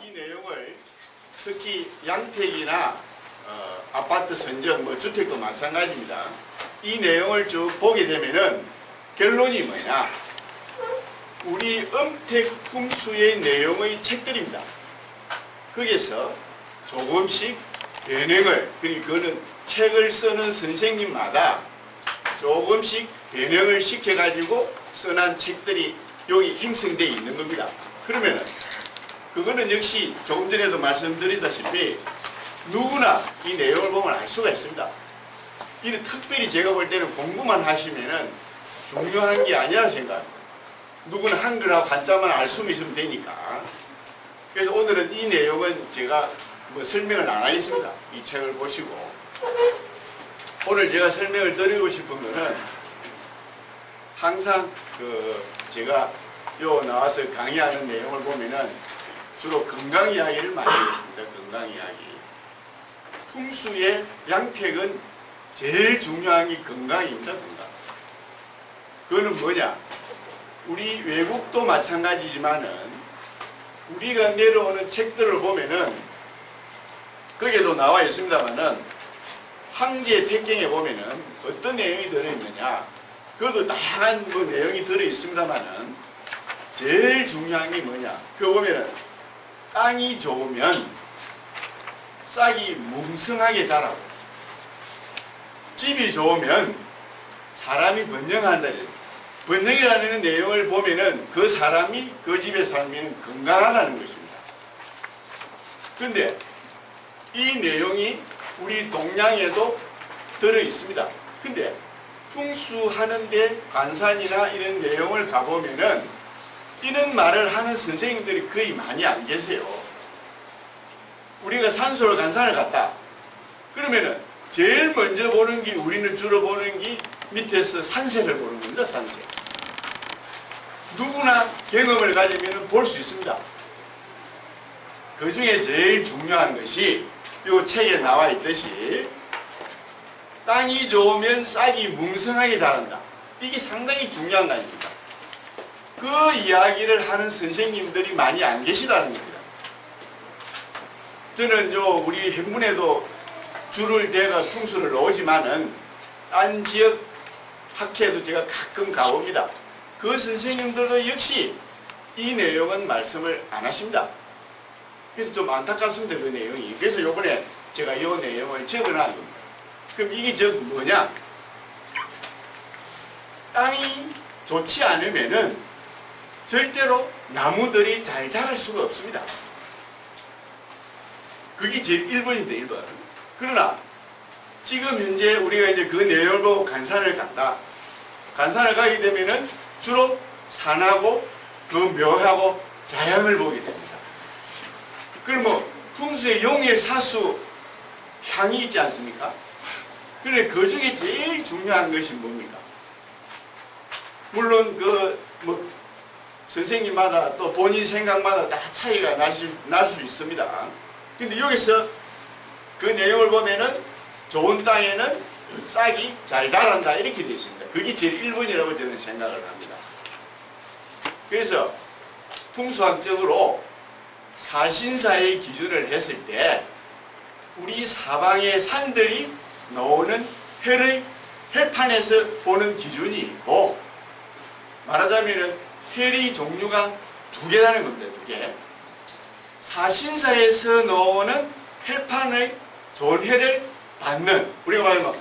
이 내용을 특히 양택이나 아파트 선정, 주택도 마찬가지입니다. 이 내용을 쭉 보게 되면은 결론이 뭐냐? 우리 음택풍수의 내용의 책들입니다. 거기에서 조금씩 변형을, 그러니까 그거는 책을 쓰는 선생님마다 조금씩 변형을 시켜가지고 써난 책들이 여기 형성되어 있는 겁니다. 그러면은 그거는 역시 조금 전에도 말씀드리다시피 누구나 이 내용을 보면 알 수가 있습니다. 이는 특별히 제가 볼 때는 공부만 하시면은 중요한 게 아니라 생각합니다. 누구나 한글하고 한자만 알 수만 있으면 되니까. 그래서 오늘은 이 내용은 제가 설명을 안 하겠습니다. 이 책을 보시고. 오늘 제가 설명을 드리고 싶은 거는 항상 제가 요 나와서 강의하는 내용을 보면은 주로 건강 이야기를 많이 했습니다. 건강 이야기. 풍수의 양택은 제일 중요한 게 건강입니다. 건강. 그거는 뭐냐? 우리 외국도 마찬가지지만은 우리가 내려오는 책들을 보면은 거기에도 나와 있습니다만은 황제 택경에 보면은 어떤 내용이 들어있느냐? 그것도 다양한 내용이 들어있습니다만은 제일 중요한 게 뭐냐? 그거 보면은 땅이 좋으면 싹이 뭉성하게 자라고, 집이 좋으면 사람이 번영한다. 번영이라는 내용을 보면은 그 사람이 그 집에 살면 건강하다는 것입니다. 그런데 이 내용이 우리 동양에도 들어 있습니다. 근데 풍수하는데 관산이나 이런 내용을 가보면은 이런 말을 하는 선생님들이 거의 많이 안 계세요. 우리가 산소를 관산을 갔다. 그러면은 제일 먼저 보는 게, 우리는 주로 보는 게 밑에서 산세를 보는 겁니다. 산세. 누구나 경험을 가지면 볼 수 있습니다. 그 중에 제일 중요한 것이 이 책에 나와 있듯이 땅이 좋으면 싹이 뭉성하게 자란다. 이게 상당히 중요한 거 아닙니까? 그 이야기를 하는 선생님들이 많이 안 계시다는 겁니다. 저는 우리 행문에도 줄을 대가 풍수를 놓지만은 딴 지역 학회도 제가 가끔 가봅니다. 그 선생님들도 역시 이 내용은 말씀을 안 하십니다. 그래서 좀 안타깝습니다. 그 내용이. 그래서 요번에 제가 이 내용을 적어놓은 겁니다. 그럼 이게 뭐냐? 땅이 좋지 않으면은 절대로 나무들이 잘 자랄 수가 없습니다. 그게 제일 1번입니다. 1번. 그러나 지금 현재 우리가 이제 그 내용을 보고 간산을 간다. 간산을 가게 되면은 주로 산하고 그 묘하고 자연을 보게 됩니다. 그럼 풍수의 용일, 사수, 향이 있지 않습니까? 그래, 그 중에 제일 중요한 것이 뭡니까? 물론 선생님마다 또 본인 생각마다 다 차이가 날 수 있습니다. 근데 여기서 그 내용을 보면은 좋은 땅에는 싹이 잘 자란다 이렇게 되어 있습니다. 그게 제일 1번이라고 저는 생각을 합니다. 그래서 풍수학적으로 사신사의 기준을 했을 때 우리 사방의 산들이 나오는 헬판에서 보는 기준이 있고, 말하자면은 헬의 종류가 두 개라는 겁니다. 두 개. 사신사에서 나오는 헬판의 좋은 헬을 받는, 우리가 말하면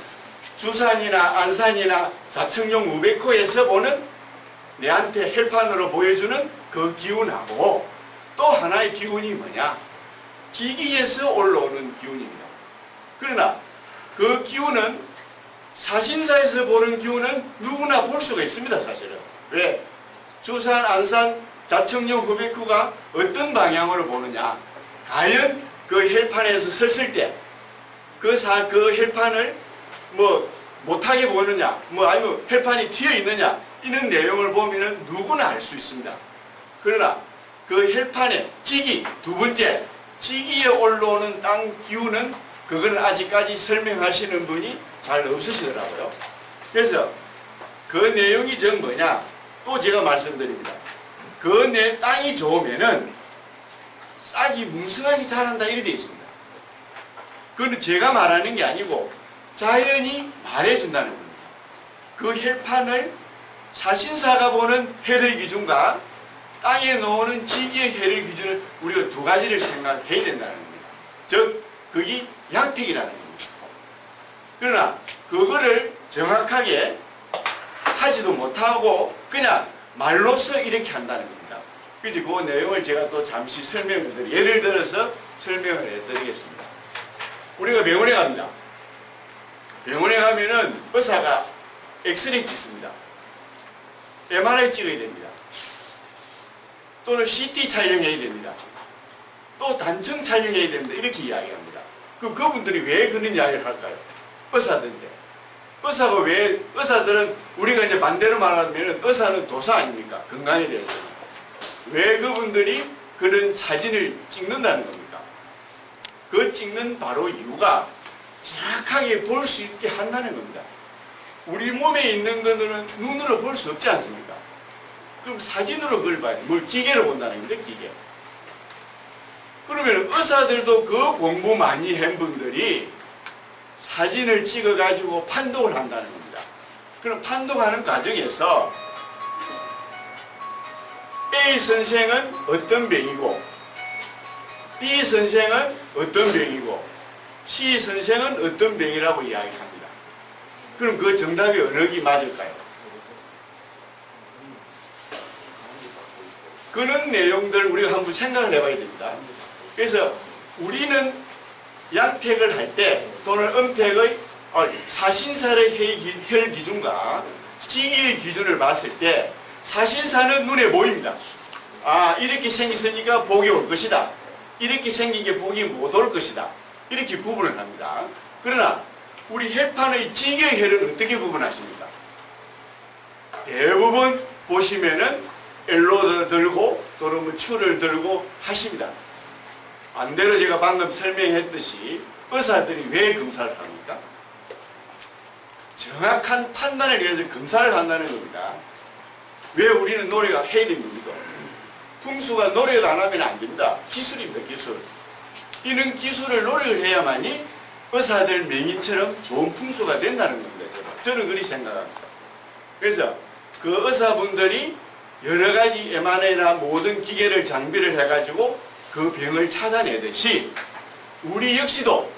주산이나 안산이나 자청용 우베코에서 보는 내한테 헬판으로 보여주는 그 기운하고 또 하나의 기운이 뭐냐? 기기에서 올라오는 기운입니다. 그러나 그 기운은 사신사에서 보는 기운은 누구나 볼 수가 있습니다. 사실은. 왜? 주산, 안산, 자청용 후베크가 어떤 방향으로 보느냐? 과연 그 헬판에서 섰을 때 그 헬판을 못하게 보느냐? 아니면 헬판이 튀어 있느냐? 이런 내용을 보면은 누구나 알 수 있습니다. 그러나 그 헬판의 지기, 두 번째, 지기에 올라오는 땅 기운은 그거는 아직까지 설명하시는 분이 잘 없으시더라고요. 그래서 그 내용이 정 뭐냐? 또 제가 말씀드립니다. 그 땅이 좋으면은 싹이 뭉성하게 자란다 이렇게 되어 있습니다. 그건 제가 말하는 게 아니고 자연이 말해준다는 겁니다. 그 헬판을 사신사가 보는 해를 기준과 땅에 놓는 지기의 해를 기준을 우리가 두 가지를 생각해야 된다는 겁니다. 즉 그게 양택이라는 겁니다. 그러나 그거를 정확하게 하지도 못하고 그냥 말로서 이렇게 한다는 겁니다. 그래서 그 내용을 제가 또 잠시 설명을 드리겠습니다. 예를 들어서 설명을 해드리겠습니다. 우리가 병원에 갑니다. 병원에 가면은 의사가 엑스레이 찍습니다. MRI 찍어야 됩니다. 또는 CT 촬영해야 됩니다. 또 단층 촬영해야 됩니다. 이렇게 이야기합니다. 그럼 그분들이 왜 그런 이야기를 할까요? 의사들인데. 의사들은 우리가 이제 반대로 말하면 의사는 도사 아닙니까? 건강에 대해서. 왜 그분들이 그런 사진을 찍는다는 겁니까? 그 찍는 바로 이유가 정확하게 볼 수 있게 한다는 겁니다. 우리 몸에 있는 것들은 눈으로 볼 수 없지 않습니까? 그럼 사진으로 그걸 봐야 돼. 뭘 기계로 본다는 겁니다. 기계. 그러면 의사들도 그 공부 많이 한 분들이 사진을 찍어가지고 판독을 한다는 겁니다. 그럼 판독하는 과정에서 A 선생은 어떤 병이고 B 선생은 어떤 병이고 C 선생은 어떤 병이라고 이야기합니다. 그럼 그 정답이 어느 게 맞을까요? 그런 내용들 우리가 한번 생각을 해봐야 됩니다. 그래서 우리는 양택을 할 때 또는 음택의 사신사의 혈 기준과 지기의 기준을 봤을 때 사신사는 눈에 보입니다. 아, 이렇게 생겼으니까 복이 올 것이다. 이렇게 생긴 게 복이 못 올 것이다. 이렇게 구분을 합니다. 그러나 우리 혈판의 지기의 혈은 어떻게 구분하십니까? 대부분 보시면은 엘로드 들고 또는 뭐 추를 들고 하십니다. 반대로 제가 방금 설명했듯이 의사들이 왜 검사를 합니까? 정확한 판단을 위해서 검사를 한다는 겁니다. 왜 우리는 노래가 해야 됩니까? 풍수가 노력을 안 하면 안 됩니다. 기술입니다. 기술. 이런 기술을 노력을 해야만이 의사들 명인처럼 좋은 풍수가 된다는 겁니다. 저는 그렇게 생각합니다. 그래서 그 의사분들이 여러 가지 MRI나 모든 기계를 장비를 해가지고 그 병을 찾아내듯이 우리 역시도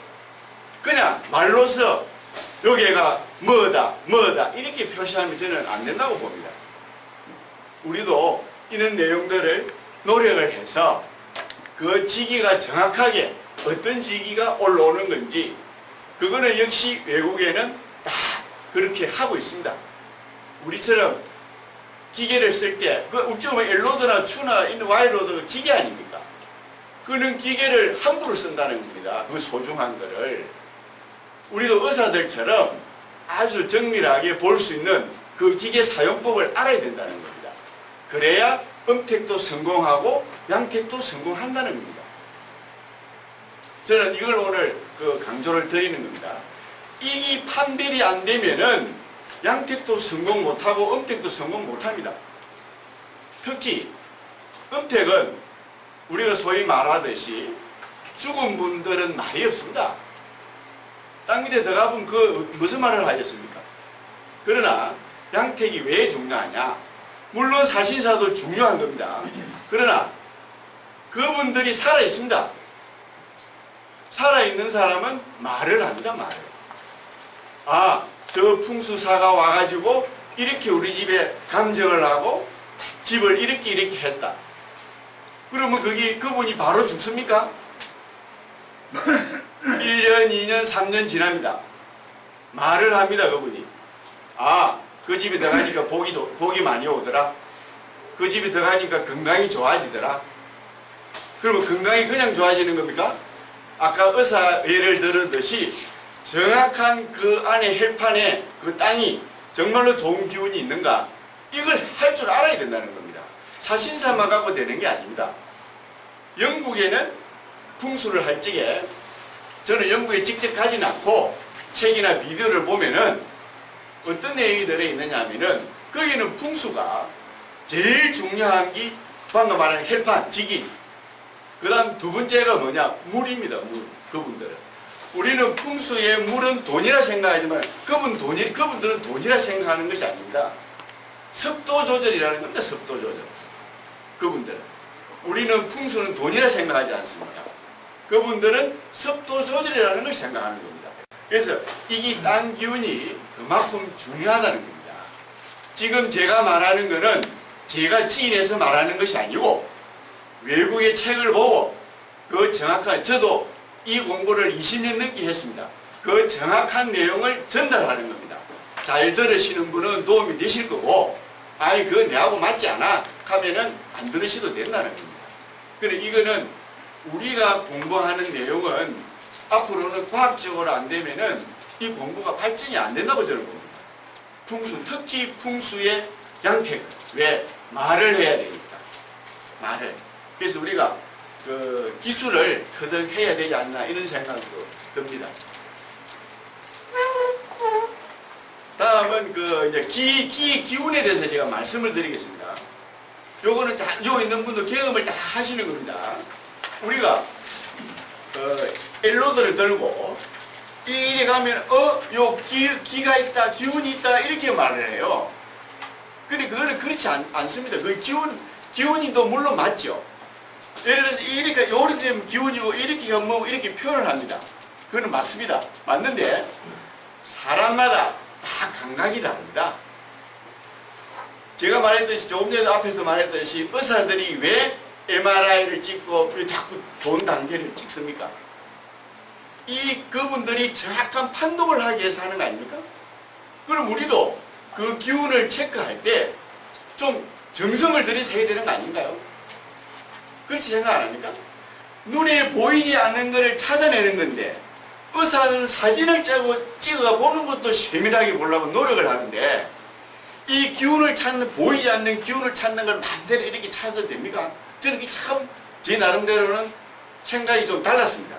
그냥 말로서 여기가 뭐다 이렇게 표시하면 저는 안 된다고 봅니다. 우리도 이런 내용들을 노력을 해서 그 지기가 정확하게 어떤 지기가 올라오는 건지 그거는 역시 외국에는 다 그렇게 하고 있습니다. 우리처럼 기계를 쓸 때 그 우리 엘로드나 추나 와이로드가 기계 아닙니까? 그는 기계를 함부로 쓴다는 겁니다. 그 소중한 거를. 우리도 의사들처럼 아주 정밀하게 볼 수 있는 그 기계 사용법을 알아야 된다는 겁니다. 그래야 음택도 성공하고 양택도 성공한다는 겁니다. 저는 이걸 오늘 강조를 드리는 겁니다. 이 판별이 안 되면은 양택도 성공 못하고 음택도 성공 못합니다. 특히 음택은 우리가 소위 말하듯이 죽은 분들은 말이 없습니다. 땅 밑에 들어가보면 무슨 말을 하겠습니까? 그러나 양택이 왜 중요하냐? 물론 사신사도 중요한 겁니다. 그러나 그분들이 살아있습니다. 살아있는 사람은 말을 합니다. 말을. 아, 저 풍수사가 와가지고 이렇게 우리 집에 감정을 하고 집을 이렇게 했다. 그러면 그분이 바로 죽습니까? 1년, 2년, 3년 지납니다. 말을 합니다. 그분이. 아, 그 집에 들어가니까 복이 많이 오더라. 그 집에 들어가니까 건강이 좋아지더라. 그러면 건강이 그냥 좋아지는 겁니까? 아까 의사 예를 들었듯이 정확한 그 안에 혈판에 그 땅이 정말로 좋은 기운이 있는가? 이걸 할 줄 알아야 된다는 겁니다. 사신사만 갖고 되는 게 아닙니다. 영국에는 풍수를 할 적에 저는 영국에 직접 가진 않고 책이나 비디오를 보면은 어떤 내용이 들어있느냐 하면은 거기는 풍수가 제일 중요한 게 방금 말한 혈판, 지기 그 다음 두 번째가 뭐냐? 물입니다. 물. 그분들은. 우리는 풍수의 물은 돈이라 생각하지만 그분들은 돈이라 생각하는 것이 아닙니다. 습도 조절이라는 겁니다. 습도 조절. 그분들은. 우리는 풍수는 돈이라 생각하지 않습니다. 그분들은 습도 조절이라는 걸 생각하는 겁니다. 그래서 이게 땅 기운이 그만큼 중요하다는 겁니다. 지금 제가 말하는 거는 제가 지인해서 말하는 것이 아니고 외국의 책을 보고 그 정확한, 저도 이 공부를 20년 넘게 했습니다. 그 정확한 내용을 전달하는 겁니다. 잘 들으시는 분은 도움이 되실 거고, 아이 그거 내하고 맞지 않아 하면은 안 들으셔도 된다는 겁니다. 그래 이거는 우리가 공부하는 내용은 앞으로는 과학적으로 안 되면은 이 공부가 발전이 안 된다고 저는 봅니다. 풍수, 특히 풍수의 양택. 왜? 말을 해야 되니까. 말을. 그래서 우리가 그 기술을 터득해야 되지 않나 이런 생각도 듭니다. 다음은 그 이제 기운에 대해서 제가 말씀을 드리겠습니다. 요거는 요 있는 분도 경험을 다 하시는 겁니다. 우리가 엘로드를 들고 이리 가면 요 기가 있다, 기운이 있다 이렇게 말을 해요. 근데 그거는 그렇지 않습니다. 그 기운이 또 물론 맞죠. 예를 들어서 이렇게 요리 되면 기운이고 이렇게 하면 이렇게 표현을 합니다. 그거는 맞습니다. 맞는데 사람마다 다 감각이 다릅니다. 제가 말했듯이 조금 전에 앞에서 말했듯이 의사들이 왜 MRI를 찍고 왜 자꾸 좋은 단계를 찍습니까? 그분들이 정확한 판독을 하기 위해서 하는 거 아닙니까? 그럼 우리도 그 기운을 체크할 때 좀 정성을 들여서 해야 되는 거 아닌가요? 그렇지 생각 안 합니까? 눈에 보이지 않는 것을 찾아내는 건데 의사는 사진을 찍어 보는 것도 세밀하게 보려고 노력을 하는데 이 기운을 찾는, 보이지 않는 기운을 찾는 걸 마음대로 이렇게 찾아도 됩니까? 저는 참 제 나름대로는 생각이 좀 달랐습니다.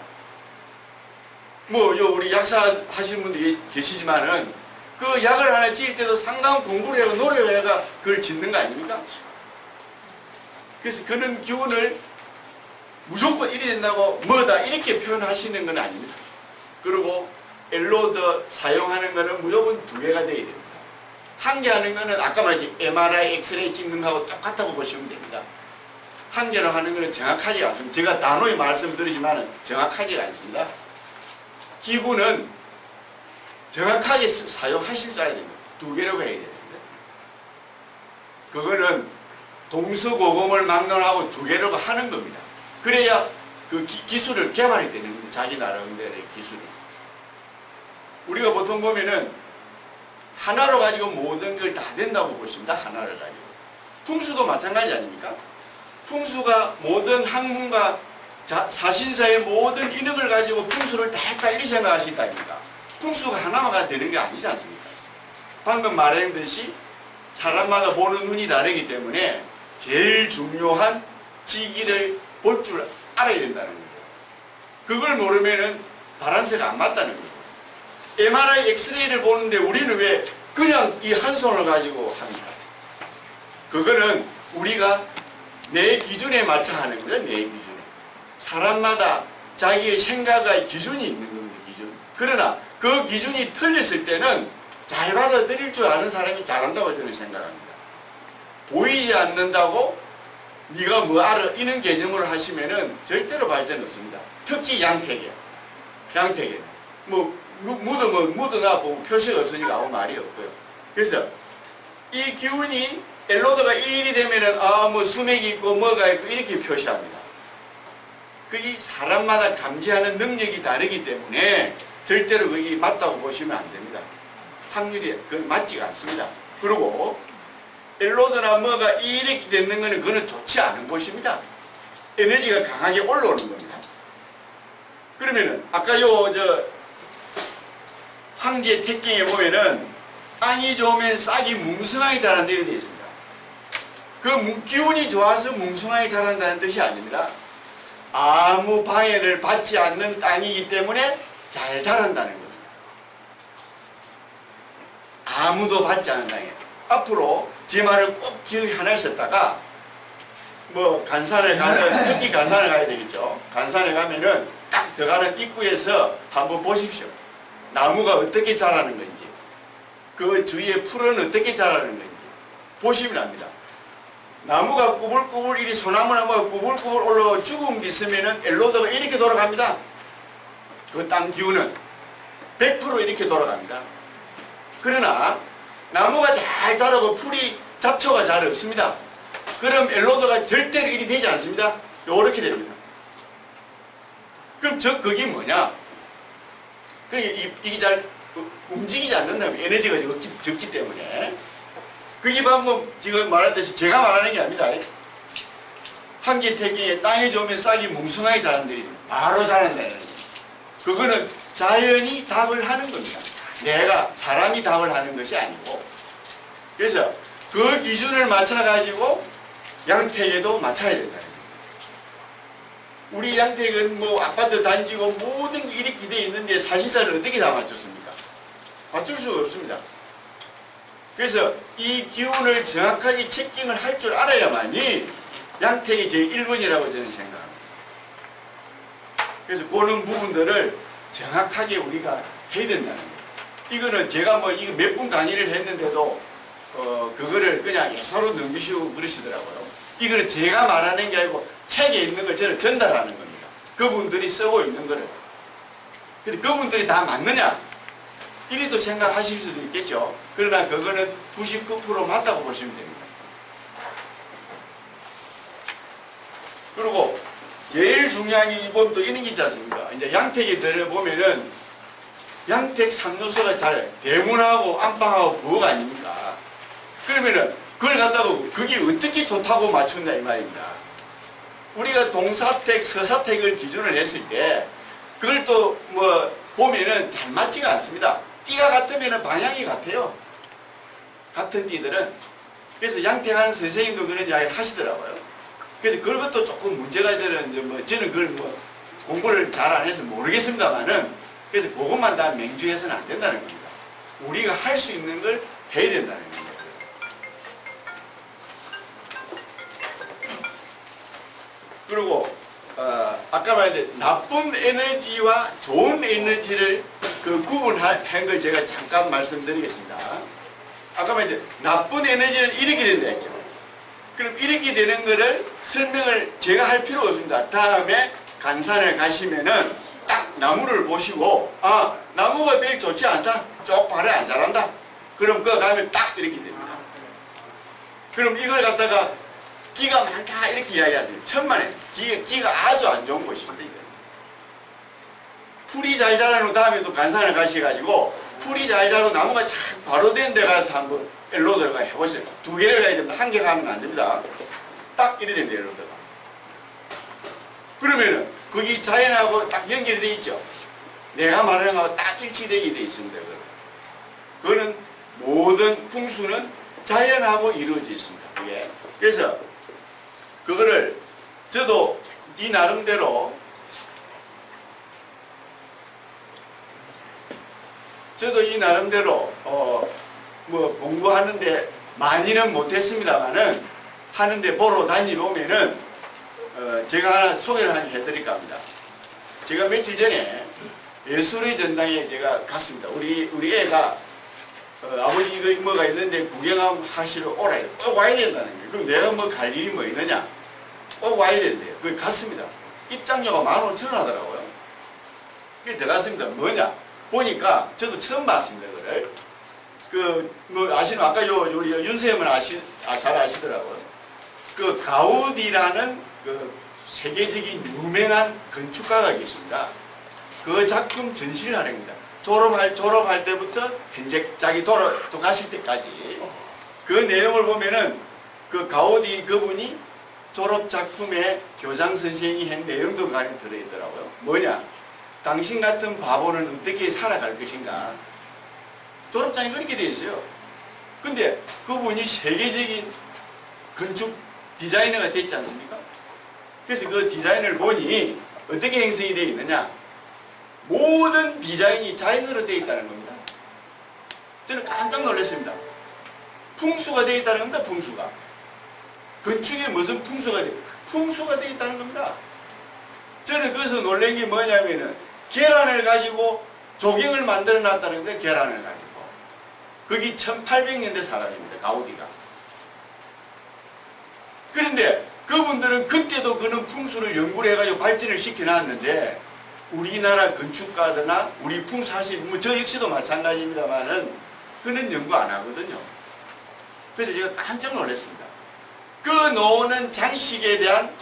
우리 약사 하시는 분들이 계시지만은 그 약을 하나 찌을 때도 상당한 공부를 하고 노력을 해가 그걸 짓는 거 아닙니까? 그래서 그런 기운을 무조건 이리 된다고 뭐다 이렇게 표현하시는 건 아닙니다. 그리고 엘로드 사용하는 거는 무조건 2개가 돼야 됩니다. 한 개 하는 거는 아까 말했지 MRI, 엑스레이 찍는 거하고 똑같다고 보시면 됩니다. 한 개로 하는 거는 정확하지가 않습니다. 제가 단호히 말씀드리지만 정확하지가 않습니다. 기구는 정확하게 사용하실 줄 알아야 됩니다. 2개로 해야 됩니다. 그거는 동서고금을 막론하고 2개로 하는 겁니다. 그래야 그 기술을 개발이 되는 겁니다. 자기 나름대로의 기술을. 우리가 보통 보면은 하나로 가지고 모든 걸 다 된다고 보십니다. 하나를 가지고. 풍수도 마찬가지 아닙니까? 풍수가 모든 학문과 사신사의 모든 인력을 가지고 풍수를 다 했다 이렇게 생각하실 거 아닙니까? 풍수가 하나가 되는 게 아니지 않습니까? 방금 말했듯이 사람마다 보는 눈이 다르기 때문에 제일 중요한 지기를 볼 줄 알아야 된다는 거죠. 그걸 모르면은 바란스가 안 맞다는 거죠. MRI, 엑스레이를 보는데 우리는 왜 그냥 이 한 손을 가지고 합니까? 그거는 우리가 내 기준에 맞춰 하는 거죠. 내 기준에. 사람마다 자기의 생각의 기준이 있는 겁니다. 기준. 그러나 그 기준이 틀렸을 때는 잘 받아들일 줄 아는 사람이 잘한다고 저는 생각합니다. 보이지 않는다고 네가 뭐 알아 이런 개념으로 하시면은 절대로 발전 없습니다. 특히 양택에. 양택에. 묻어나 보고 표시가 없으니까 아무 말이 없고요. 그래서 이 기운이 엘로드가 1이 되면은 수맥이 있고 뭐가 있고 이렇게 표시합니다. 그게 사람마다 감지하는 능력이 다르기 때문에 절대로 그게 맞다고 보시면 안 됩니다. 확률이 맞지가 않습니다. 그리고 엘로드나 뭐가 이렇게 되는 거는 그거는 좋지 않은 것입니다. 에너지가 강하게 올라오는 겁니다. 그러면은 아까 황제 택경에 보면은 땅이 좋으면 싹이 뭉숭하게 자란다 이렇게 되어 있습니다. 그 기운이 좋아서 뭉숭하게 자란다는 뜻이 아닙니다. 아무 방해를 받지 않는 땅이기 때문에 잘 자란다는 겁니다. 아무도 받지 않는 땅이에요. 앞으로 제 말을 꼭 기억에 하나 있었다가 뭐 간산을 가는, 특히 간산을 가야 되겠죠. 간산에 가면은 딱 들어가는 입구에서 한번 보십시오. 나무가 어떻게 자라는 건지, 그 주위에 풀은 어떻게 자라는 건지 보시면 압니다. 나무가 꾸불꾸불, 이리 소나무 나무가 꾸불꾸불 올라가 죽은 게 있으면은 엘로더가 이렇게 돌아갑니다. 그 땅 기운은 100% 이렇게 돌아갑니다. 그러나 나무가 잘 자라고 풀이 잡초가 잘 없습니다. 그럼 엘로더가 절대로 이리 되지 않습니다. 요렇게 됩니다. 그럼 그게 뭐냐? 그러니까 이게 잘 움직이지 않는다면 에너지가 적기 때문에. 그게 방금 지금 말했듯이 제가 말하는 게 아닙니다. 한기태기에 땅이 좋으면 싹이 뭉숭하게 자란다. 바로 자란다는 거예요. 그거는 자연이 답을 하는 겁니다. 내가, 사람이 답을 하는 것이 아니고. 그래서 그 기준을 맞춰가지고 양택에도 맞춰야 된다는 거예요. 우리 양택은 뭐 아파트 단지고 모든 게 이렇게 돼 있는데 사실상 어떻게 다 맞췄습니까? 맞출 수가 없습니다. 그래서 이 기운을 정확하게 체킹을 할 줄 알아야만이 양택이 제 1번이라고 저는 생각합니다. 그래서 그런 부분들을 정확하게 우리가 해야 된다는 거예요. 이거는 제가 뭐 이거 몇 분 강의를 했는데도 그거를 그냥 예사로 넘기시고 그러시더라고요. 이거는 제가 말하는 게 아니고 책에 있는 걸 저는 전달하는 겁니다. 그분들이 쓰고 있는 거를. 근데 그분들이 다 맞느냐? 이래도 생각하실 수도 있겠죠. 그러나 그거는 99% 맞다고 보시면 됩니다. 그리고 제일 중요한 게 이번도 이런 게 있지 않습니까? 이제 양택에 들어보면은 양택 3요소가 잘 대문하고 안방하고 부엌 아닙니까? 그러면은 그걸 갖다가 그게 어떻게 좋다고 맞춘다 이 말입니다. 우리가 동사택, 서사택을 기준을 했을 때 그걸 또 뭐 보면은 잘 맞지가 않습니다. 띠가 같으면은 방향이 같아요. 같은 띠들은. 그래서 양택하는 선생님도 그런 이야기를 하시더라고요. 그래서 그것도 조금 문제가 되는, 뭐 저는 그걸 뭐 공부를 잘 안 해서 모르겠습니다만은, 그래서 그것만 다 맹주해서는 안 된다는 겁니다. 우리가 할 수 있는 걸 해야 된다는 겁니다. 그리고 아까 말했듯이 나쁜 에너지와 좋은 에너지를 그 구분한 걸 제가 잠깐 말씀드리겠습니다. 아까 말했듯이 나쁜 에너지는 이렇게 된다 했죠. 그럼 이렇게 되는 거를 설명을 제가 할 필요가 없습니다. 다음에 간산을 가시면은 딱 나무를 보시고, 아, 나무가 매일 좋지 않다. 쪽 발에 안 자란다. 그럼 그거 가면 딱 이렇게 됩니다. 그럼 이걸 갖다가 기가 많다 이렇게 이야기하세요. 천만에 기가 아주 안 좋은 것입니다. 풀이 잘 자라는 다음에도 간산을 가셔가지고 풀이 잘 자라고 나무가 착 바로 된 데 가서 한번 엘로더가 해보세요. 2개를 가야 됩니다. 1개 가면 안 됩니다. 딱 이래 됩니다. 엘로더가. 그러면은 거기 자연하고 딱 연결이 돼 있죠. 내가 말하는 거하고 딱 일치되게 돼 있습니다. 그거는 모든 풍수는 자연하고 이루어져 있습니다. 그게. 그래서 그거를 저도 이 나름대로 뭐 공부하는데 많이는 못했습니다만은 하는데 보러 다니보면은 제가 하나 소개를 하나 해드릴까 합니다. 제가 며칠 전에 예술의 전당에 제가 갔습니다. 우리 애가 아버지 이거 뭐가 있는데 구경하시러 오라. 꼭 와야 된다는 거예요. 그럼 내가 뭐 갈 일이 뭐 있느냐? 꼭 와야 된대요. 거기 갔습니다. 입장료가 15,000원 하더라고요. 그게 들어갔습니다. 뭐냐? 보니까 저도 처음 봤습니다. 그걸. 뭐 아시는 아까 우리 윤쌤은 잘 아시더라고요. 그 가우디라는 그 세계적인 유명한 건축가가 계십니다. 그 작품 전시를 하는 겁니다. 졸업할 때부터 현재 자기 돌아가실 때까지 그 내용을 보면은 그 가우디 그분이 졸업 작품에 교장 선생님이 한 내용도 가끔 들어있더라고요. 뭐냐? 당신 같은 바보는 어떻게 살아갈 것인가? 졸업장이 그렇게 되어 있어요. 근데 그분이 세계적인 건축 디자이너가 됐지 않습니까? 그래서 그 디자인을 보니 어떻게 형성이 되어 있느냐? 모든 디자인이 자연으로 되어 있다는 겁니다. 저는 깜짝 놀랐습니다. 풍수가 되어 있다는 겁니다. 풍수가. 건축에 무슨 풍수가 되어 있다는 겁니다. 저는 거기서 놀란 게 뭐냐면은 계란을 가지고 조경을 만들어 놨다는 거예요. 계란을 가지고. 거기 1800년대 사람입니다. 가우디가. 그런데 그분들은 그때도 그런 풍수를 연구를 해가지고 발전을 시켜놨는데 우리나라 건축가들나 우리 풍수하시는 저 역시도 마찬가지입니다만은 그는 연구 안 하거든요. 그래서 제가 깜짝 놀랐습니다. 그 놓는 장식에 대한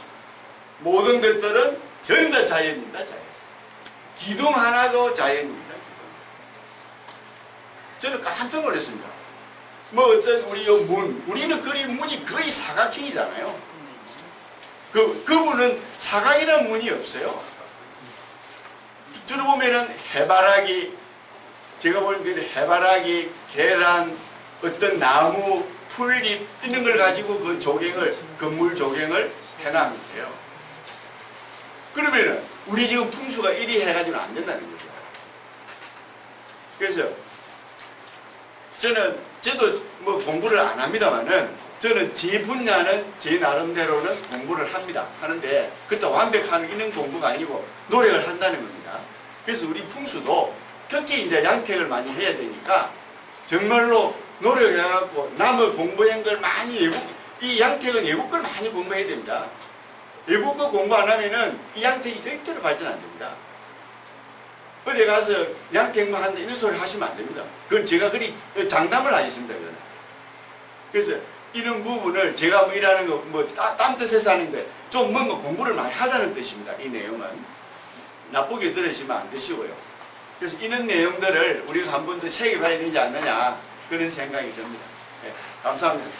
모든 것들은 전부 다 자연입니다. 자연. 기둥 하나도 자연입니다. 저는 깜짝 놀랐습니다. 뭐 어떤 우리 우리는 그린 문이 거의 사각형이잖아요. 그분은 사각이라는 문이 없어요. 들어보면은 해바라기, 제가 보는 게 해바라기, 계란, 어떤 나무, 풀잎 이런 걸 가지고 그 조경을, 건물 조경을 해놨는데요. 그러면은 우리 지금 풍수가 이리 해가지고는 안 된다는 거죠. 그래서 저도 뭐 공부를 안 합니다만은 저는 제 분야는 제 나름대로는 공부를 합니다. 하는데 그것도 완벽한 이런 공부가 아니고 노력을 한다는 겁니다. 그래서 우리 풍수도 특히 이제 양택을 많이 해야 되니까 정말로 노력해갖고 남의 공부한 걸 많이 이 양택은 외국 걸 많이 공부해야 됩니다. 외국 거 공부 안 하면은 이 양택이 절대로 발전 안 됩니다. 어디 가서 양택만 한다 이런 소리 하시면 안 됩니다. 그건 제가 그리 장담을 하겠습니다. 그거는. 그래서 이런 부분을 제가 뭐 일하는 거 뭐 딴 뜻에서 하는데 좀 뭔가 공부를 많이 하자는 뜻입니다. 이 내용은 나쁘게 들으시면 안 되시고요. 그래서 이런 내용들을 우리가 한 번 더 새겨봐야 되지 않느냐 그런 생각이 듭니다. 네, 감사합니다.